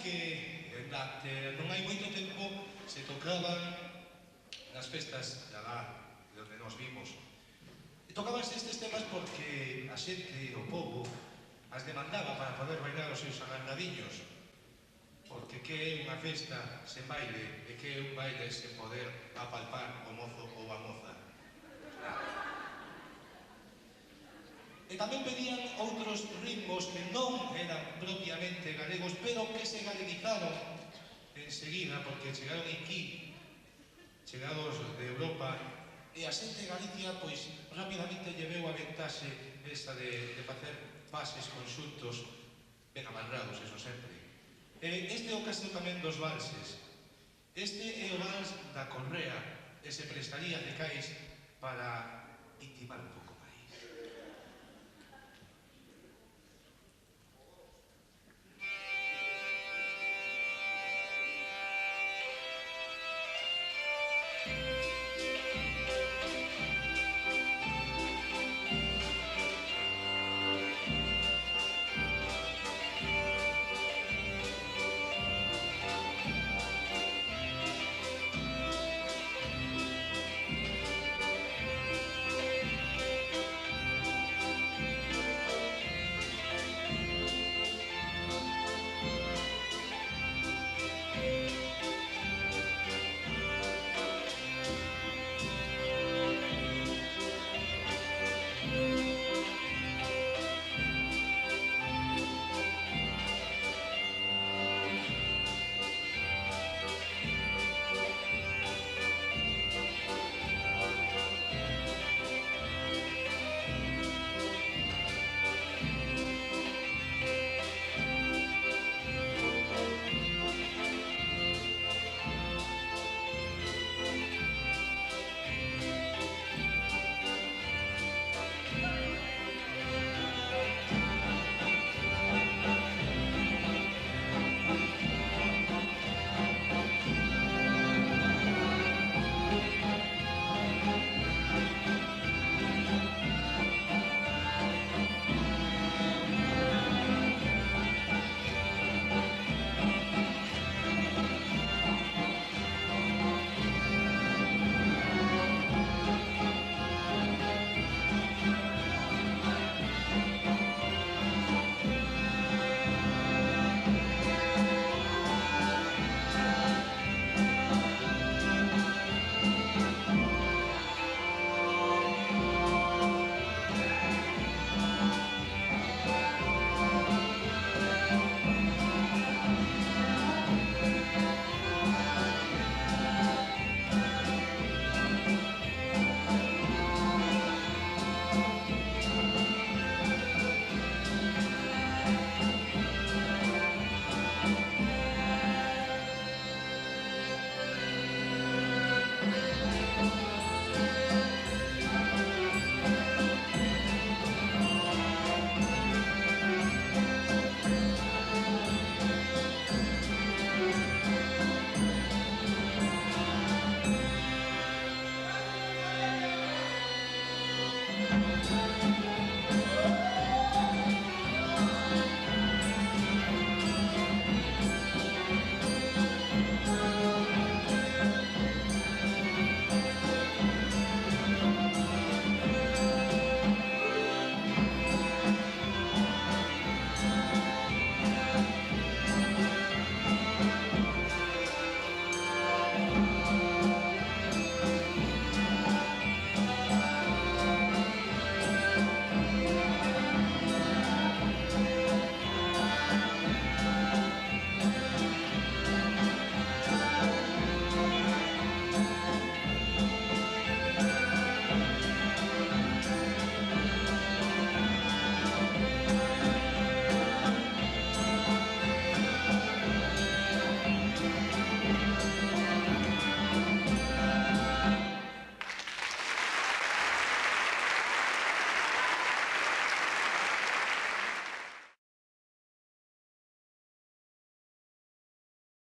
que non hai moito tempo se tocaban nas festas de Alá, de onde nos vimos. E tocabanse estes temas porque a xente, o povo, as demandaba para poder bailar os seus agarradiños. Porque que é unha festa sen baile e que é un baile sen poder apalpar o mozo ou a moza. E tamén pedían outros ritmos que non eran propiamente galegos, pero que se galeguizaron enseguida, porque chegaron aquí, chegados de Europa, e a xente de Galicia, pois, rapidamente lle veu a ventaxe esa de facer pases conxuntos ben amarrados, eso sempre. Este é o caso tamén dos valses. Este é o vals da Correa, e se prestaría de cais para intimar